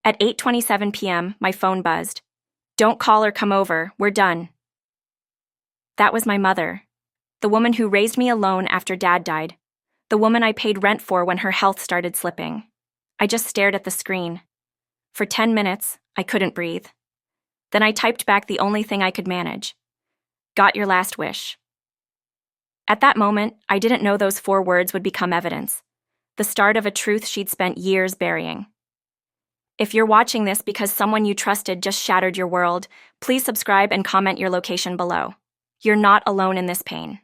At 8:27 p.m., my phone buzzed. "Don't call or come over, we're done." That was my mother. The woman who raised me alone after Dad died. The woman I paid rent for when her health started slipping. I just stared at the screen. For 10 minutes, I couldn't breathe. Then I typed back the only thing I could manage. "Got your last wish." At that moment, I didn't know those 4 words would become evidence. The start of a truth she'd spent years burying. If you're watching this because someone you trusted just shattered your world, please subscribe and comment your location below. You're not alone in this pain.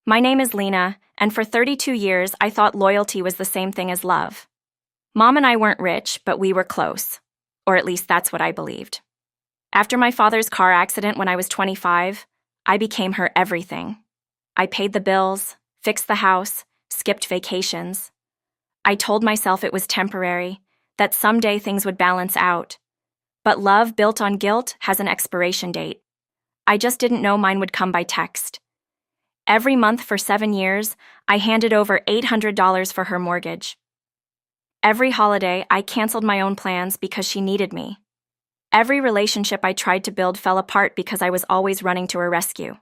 My name is Lena, and for 32 years I thought loyalty was the same thing as love. Mom and I weren't rich, but we were close. Or at least that's what I believed. After my father's car accident when I was 25, I became her everything. I paid the bills, fixed the house, skipped vacations. I told myself it was temporary, that someday things would balance out. But love built on guilt has an expiration date. I just didn't know mine would come by text. Every month for 7 years, I handed over $800 for her mortgage. Every holiday, I canceled my own plans because she needed me. Every relationship I tried to build fell apart because I was always running to her rescue.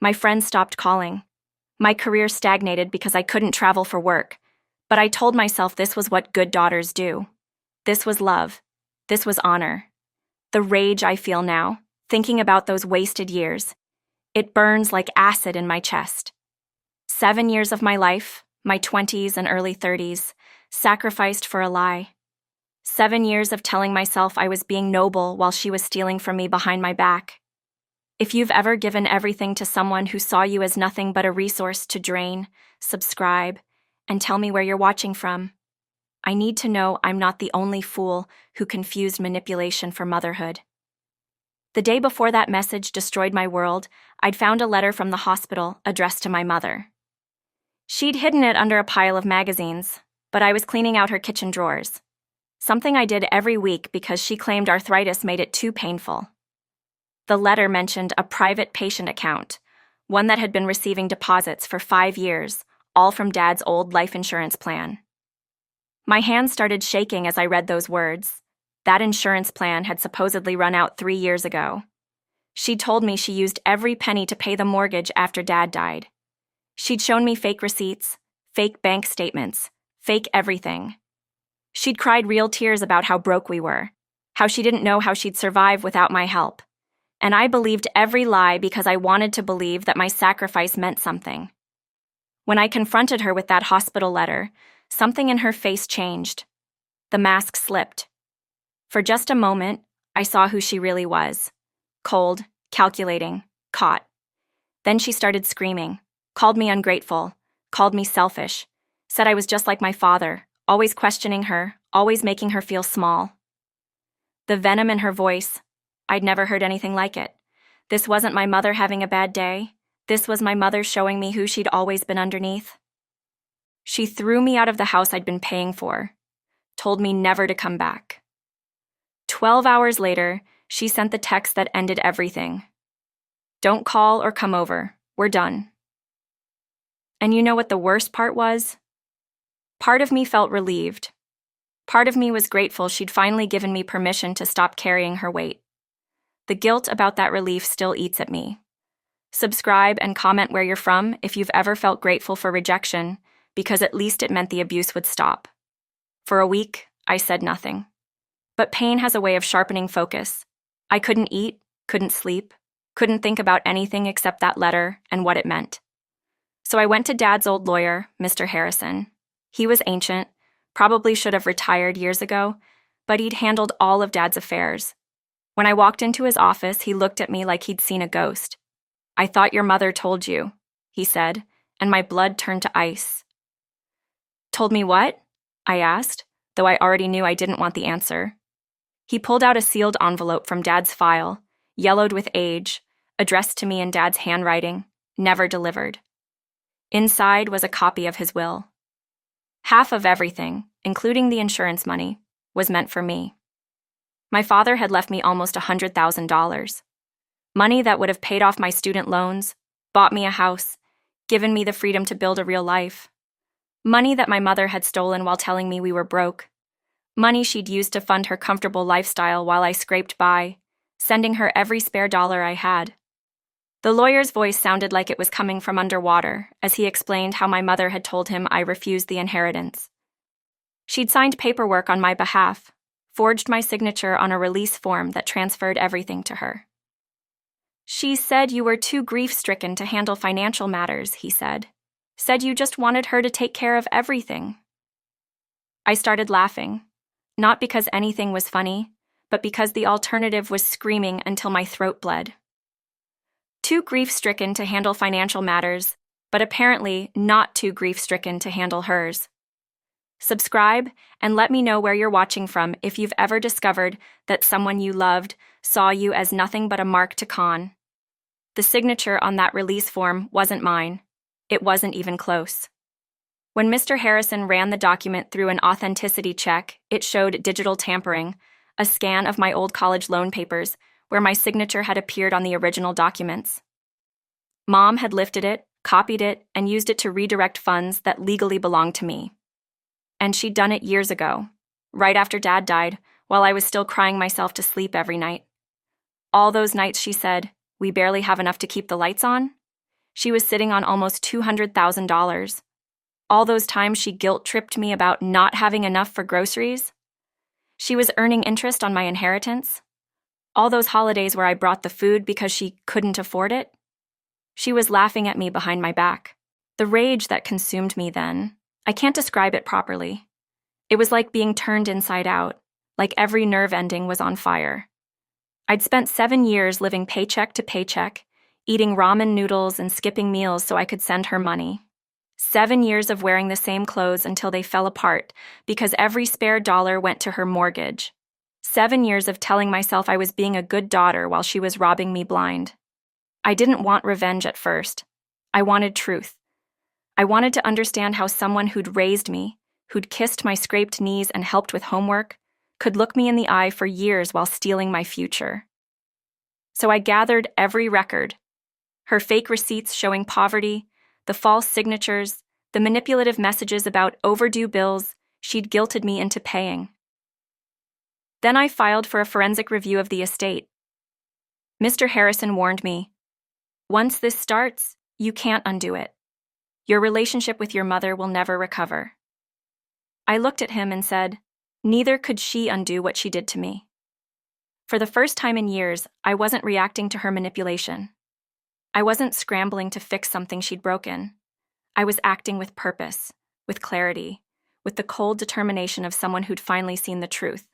My friends stopped calling. My career stagnated because I couldn't travel for work, but I told myself this was what good daughters do. This was love. This was honor. The rage I feel now, thinking about those wasted years, it burns like acid in my chest. 7 years of my life, my 20s and early 30s, sacrificed for a lie. 7 years of telling myself I was being noble while she was stealing from me behind my back. If you've ever given everything to someone who saw you as nothing but a resource to drain, subscribe, and tell me where you're watching from. I need to know I'm not the only fool who confused manipulation for motherhood. The day before that message destroyed my world, I'd found a letter from the hospital addressed to my mother. She'd hidden it under a pile of magazines, but I was cleaning out her kitchen drawers. Something I did every week because she claimed arthritis made it too painful. The letter mentioned a private patient account, one that had been receiving deposits for 5 years, all from Dad's old life insurance plan. My hands started shaking as I read those words. That insurance plan had supposedly run out 3 years ago. She'd told me she used every penny to pay the mortgage after Dad died. She'd shown me fake receipts, fake bank statements, fake everything. She'd cried real tears about how broke we were, how she didn't know how she'd survive without my help. And I believed every lie because I wanted to believe that my sacrifice meant something. When I confronted her with that hospital letter, something in her face changed. The mask slipped. For just a moment, I saw who she really was. Cold, calculating, caught. Then she started screaming, called me ungrateful, called me selfish, said I was just like my father, always questioning her, always making her feel small. The venom in her voice, I'd never heard anything like it. This wasn't my mother having a bad day. This was my mother showing me who she'd always been underneath. She threw me out of the house I'd been paying for, told me never to come back. 12 hours later, she sent the text that ended everything. "Don't call or come over. We're done." And you know what the worst part was? Part of me felt relieved. Part of me was grateful she'd finally given me permission to stop carrying her weight. The guilt about that relief still eats at me. Subscribe and comment where you're from if you've ever felt grateful for rejection, because at least it meant the abuse would stop. For a week, I said nothing. But pain has a way of sharpening focus. I couldn't eat, couldn't sleep, couldn't think about anything except that letter and what it meant. So I went to Dad's old lawyer, Mr. Harrison. He was ancient, probably should have retired years ago, but he'd handled all of Dad's affairs. When I walked into his office, he looked at me like he'd seen a ghost. "I thought your mother told you," he said, and my blood turned to ice. "Told me what?" I asked, though I already knew I didn't want the answer. He pulled out a sealed envelope from Dad's file, yellowed with age, addressed to me in Dad's handwriting, never delivered. Inside was a copy of his will. Half of everything, including the insurance money, was meant for me. My father had left me almost $100,000. Money that would have paid off my student loans, bought me a house, given me the freedom to build a real life. Money that my mother had stolen while telling me we were broke. Money she'd used to fund her comfortable lifestyle while I scraped by, sending her every spare dollar I had. The lawyer's voice sounded like it was coming from underwater as he explained how my mother had told him I refused the inheritance. She'd signed paperwork on my behalf, forged my signature on a release form that transferred everything to her. She said you were too grief-stricken to handle financial matters, he said. Said you just wanted her to take care of everything. I started laughing, not because anything was funny, but because the alternative was screaming until my throat bled. Too grief-stricken to handle financial matters, but apparently not too grief-stricken to handle hers. Subscribe and let me know where you're watching from if you've ever discovered that someone you loved saw you as nothing but a mark to con. The signature on that release form wasn't mine. It wasn't even close. When Mr. Harrison ran the document through an authenticity check, it showed digital tampering, a scan of my old college loan papers, where my signature had appeared on the original documents. Mom had lifted it, copied it, and used it to redirect funds that legally belonged to me. And she'd done it years ago, right after Dad died, while I was still crying myself to sleep every night. All those nights, she said, we barely have enough to keep the lights on. She was sitting on almost $200,000. All those times she guilt-tripped me about not having enough for groceries. She was earning interest on my inheritance. All those holidays where I brought the food because she couldn't afford it. She was laughing at me behind my back. The rage that consumed me then, I can't describe it properly. It was like being turned inside out, like every nerve ending was on fire. I'd spent 7 years living paycheck to paycheck, eating ramen noodles and skipping meals so I could send her money. 7 years of wearing the same clothes until they fell apart because every spare dollar went to her mortgage. 7 years of telling myself I was being a good daughter while she was robbing me blind. I didn't want revenge at first. I wanted truth. I wanted to understand how someone who'd raised me, who'd kissed my scraped knees and helped with homework, could look me in the eye for years while stealing my future. So I gathered every record. Her fake receipts showing poverty, the false signatures, the manipulative messages about overdue bills she'd guilted me into paying. Then I filed for a forensic review of the estate. Mr. Harrison warned me, once this starts, you can't undo it. Your relationship with your mother will never recover. I looked at him and said, neither could she undo what she did to me. For the first time in years, I wasn't reacting to her manipulation. I wasn't scrambling to fix something she'd broken. I was acting with purpose, with clarity, with the cold determination of someone who'd finally seen the truth.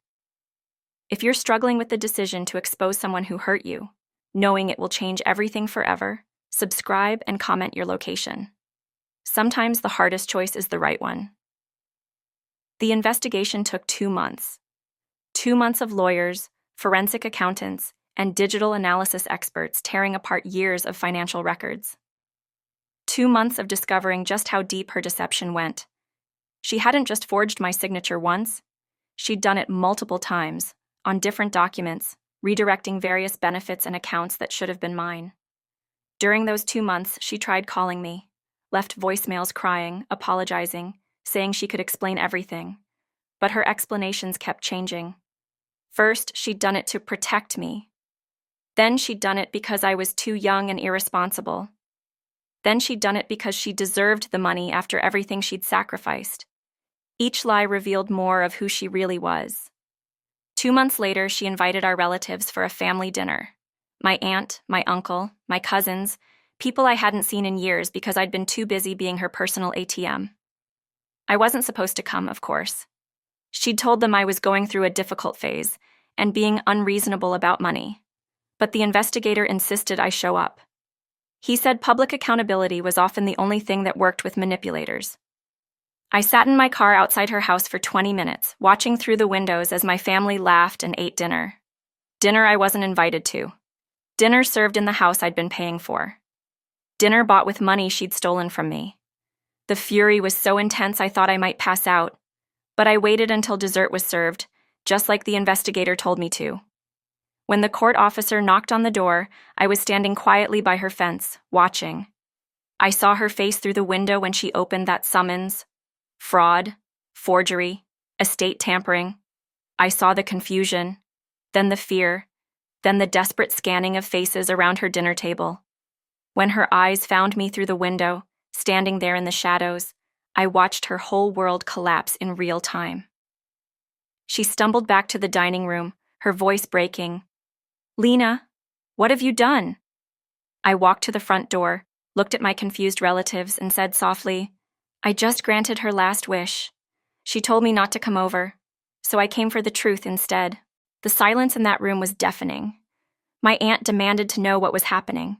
If you're struggling with the decision to expose someone who hurt you, knowing it will change everything forever, subscribe and comment your location. Sometimes the hardest choice is the right one. The investigation took 2 months. 2 months of lawyers, forensic accountants, and digital analysis experts tearing apart years of financial records. 2 months of discovering just how deep her deception went. She hadn't just forged my signature once, she'd done it multiple times, on different documents, redirecting various benefits and accounts that should have been mine. During those 2 months, she tried calling me, left voicemails crying, apologizing, saying she could explain everything. But her explanations kept changing. First, she'd done it to protect me. Then she'd done it because I was too young and irresponsible. Then she'd done it because she deserved the money after everything she'd sacrificed. Each lie revealed more of who she really was. 2 months later, she invited our relatives for a family dinner. My aunt, my uncle, my cousins, people I hadn't seen in years because I'd been too busy being her personal ATM. I wasn't supposed to come, of course. She'd told them I was going through a difficult phase and being unreasonable about money. But the investigator insisted I show up. He said public accountability was often the only thing that worked with manipulators. I sat in my car outside her house for 20 minutes, watching through the windows as my family laughed and ate dinner. Dinner I wasn't invited to. Dinner served in the house I'd been paying for. Dinner bought with money she'd stolen from me. The fury was so intense I thought I might pass out, but I waited until dessert was served, just like the investigator told me to. When the court officer knocked on the door, I was standing quietly by her fence, watching. I saw her face through the window when she opened that summons. Fraud, forgery, estate tampering. I saw the confusion, then the fear, then the desperate scanning of faces around her dinner table. When her eyes found me through the window, standing there in the shadows, I watched her whole world collapse in real time. She stumbled back to the dining room, her voice breaking. "Lena, what have you done?" I walked to the front door, looked at my confused relatives, and said softly, "I just granted her last wish. She told me not to come over, so I came for the truth instead." The silence in that room was deafening. My aunt demanded to know what was happening.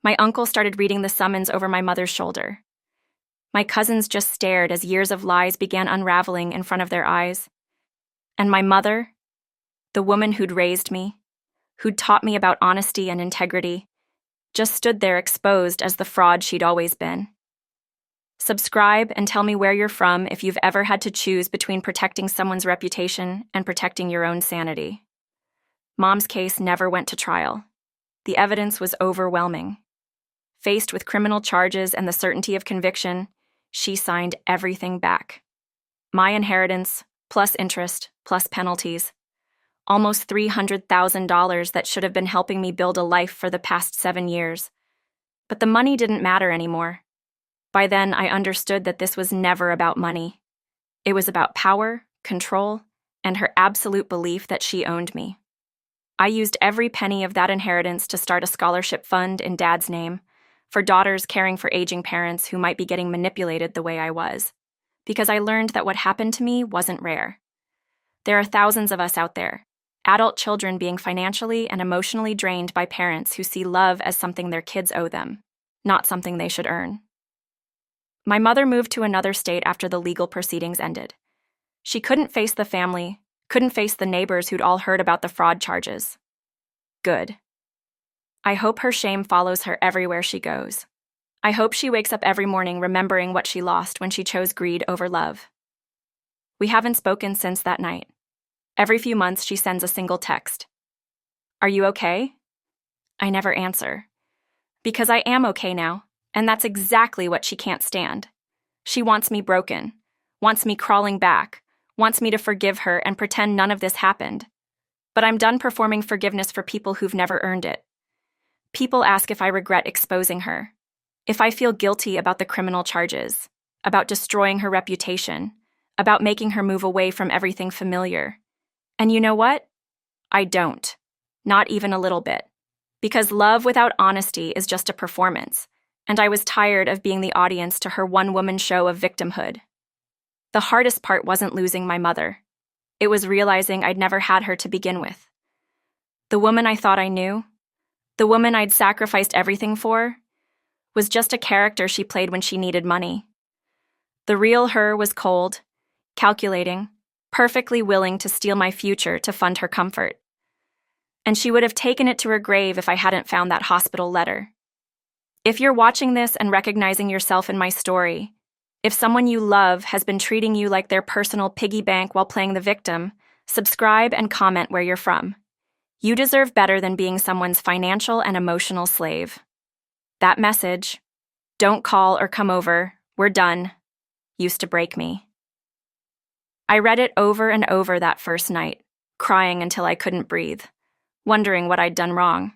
My uncle started reading the summons over my mother's shoulder. My cousins just stared as years of lies began unraveling in front of their eyes. And my mother, the woman who'd raised me, who'd taught me about honesty and integrity, just stood there exposed as the fraud she'd always been. Subscribe and tell me where you're from if you've ever had to choose between protecting someone's reputation and protecting your own sanity. Mom's case never went to trial. The evidence was overwhelming. Faced with criminal charges and the certainty of conviction, she signed everything back. My inheritance, plus interest, plus penalties. Almost $300,000 that should have been helping me build a life for the past 7 years. But the money didn't matter anymore. By then, I understood that this was never about money. It was about power, control, and her absolute belief that she owned me. I used every penny of that inheritance to start a scholarship fund in Dad's name, for daughters caring for aging parents who might be getting manipulated the way I was, because I learned that what happened to me wasn't rare. There are thousands of us out there, adult children being financially and emotionally drained by parents who see love as something their kids owe them, not something they should earn. My mother moved to another state after the legal proceedings ended. She couldn't face the family, couldn't face the neighbors who'd all heard about the fraud charges. Good. I hope her shame follows her everywhere she goes. I hope she wakes up every morning remembering what she lost when she chose greed over love. We haven't spoken since that night. Every few months, she sends a single text. "Are you okay?" I never answer. Because I am okay now, and that's exactly what she can't stand. She wants me broken, wants me crawling back, wants me to forgive her and pretend none of this happened. But I'm done performing forgiveness for people who've never earned it. People ask if I regret exposing her, if I feel guilty about the criminal charges, about destroying her reputation, about making her move away from everything familiar. And you know what? I don't. Not even a little bit. Because love without honesty is just a performance, and I was tired of being the audience to her one-woman show of victimhood. The hardest part wasn't losing my mother. It was realizing I'd never had her to begin with. The woman I thought I knew, the woman I'd sacrificed everything for, was just a character she played when she needed money. The real her was cold, calculating, perfectly willing to steal my future to fund her comfort. And she would have taken it to her grave if I hadn't found that hospital letter. If you're watching this and recognizing yourself in my story, if someone you love has been treating you like their personal piggy bank while playing the victim, subscribe and comment where you're from. You deserve better than being someone's financial and emotional slave. That message, "Don't call or come over, we're done," used to break me. I read it over and over that first night, crying until I couldn't breathe, wondering what I'd done wrong.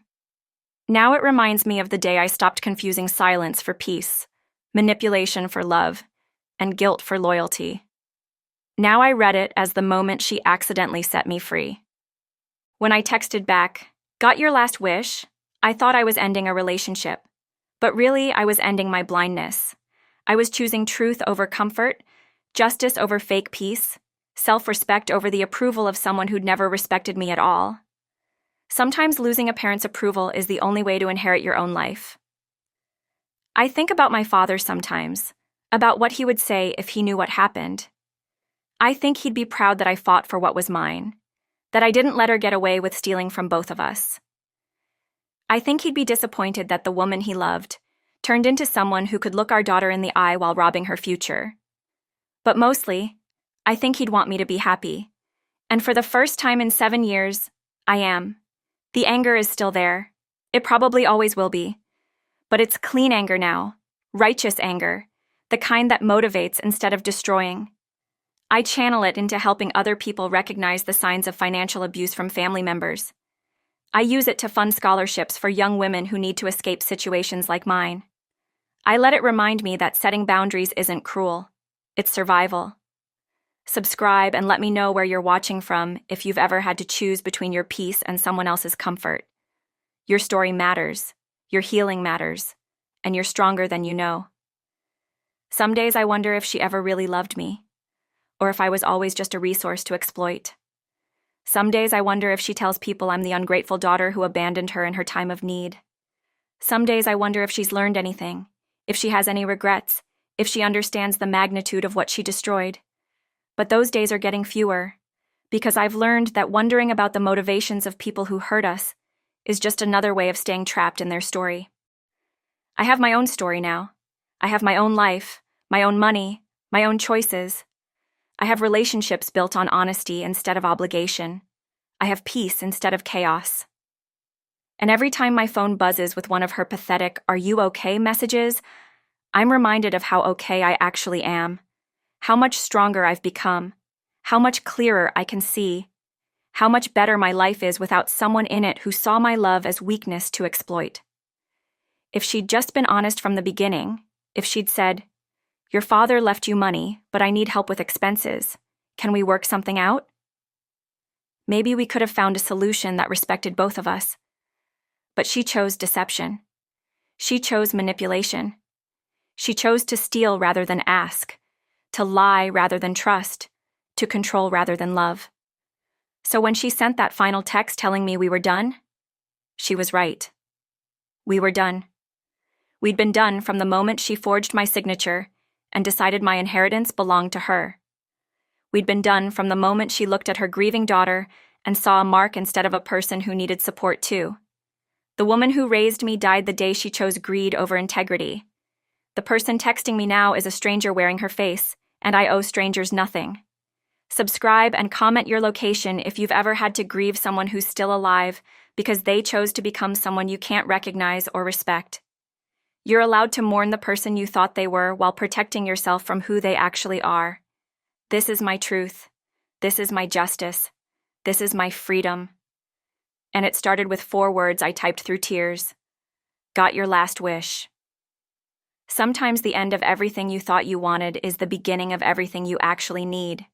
Now it reminds me of the day I stopped confusing silence for peace, manipulation for love, and guilt for loyalty. Now I read it as the moment she accidentally set me free. When I texted back, "Got your last wish," I thought I was ending a relationship. But really, I was ending my blindness. I was choosing truth over comfort, justice over fake peace, self-respect over the approval of someone who'd never respected me at all. Sometimes losing a parent's approval is the only way to inherit your own life. I think about my father sometimes, about what he would say if he knew what happened. I think he'd be proud that I fought for what was mine, that I didn't let her get away with stealing from both of us. I think he'd be disappointed that the woman he loved turned into someone who could look our daughter in the eye while robbing her future. But mostly, I think he'd want me to be happy. And for the first time in 7 years, I am. The anger is still there. It probably always will be. But it's clean anger now, righteous anger, the kind that motivates instead of destroying. I channel it into helping other people recognize the signs of financial abuse from family members. I use it to fund scholarships for young women who need to escape situations like mine. I let it remind me that setting boundaries isn't cruel. It's survival. Subscribe and let me know where you're watching from if you've ever had to choose between your peace and someone else's comfort. Your story matters, your healing matters, and you're stronger than you know. Some days I wonder if she ever really loved me, or if I was always just a resource to exploit. Some days I wonder if she tells people I'm the ungrateful daughter who abandoned her in her time of need. Some days I wonder if she's learned anything, if she has any regrets, if she understands the magnitude of what she destroyed. But those days are getting fewer, because I've learned that wondering about the motivations of people who hurt us is just another way of staying trapped in their story. I have my own story now. I have my own life, my own money, my own choices. I have relationships built on honesty instead of obligation. I have peace instead of chaos. And every time my phone buzzes with one of her pathetic "Are you okay?" messages, I'm reminded of how okay I actually am, how much stronger I've become, how much clearer I can see, how much better my life is without someone in it who saw my love as weakness to exploit. If she'd just been honest from the beginning, if she'd said, "Your father left you money, but I need help with expenses. Can we work something out?" Maybe we could have found a solution that respected both of us. But she chose deception. She chose manipulation. She chose to steal rather than ask, to lie rather than trust, to control rather than love. So when she sent that final text telling me we were done, she was right. We were done. We'd been done from the moment she forged my signature and decided my inheritance belonged to her. We'd been done from the moment she looked at her grieving daughter and saw a mark instead of a person who needed support too. The woman who raised me died the day she chose greed over integrity. The person texting me now is a stranger wearing her face, and I owe strangers nothing. Subscribe and comment your location if you've ever had to grieve someone who's still alive because they chose to become someone you can't recognize or respect. You're allowed to mourn the person you thought they were while protecting yourself from who they actually are. This is my truth. This is my justice. This is my freedom. And it started with 4 words I typed through tears. Got your last wish. Sometimes the end of everything you thought you wanted is the beginning of everything you actually need.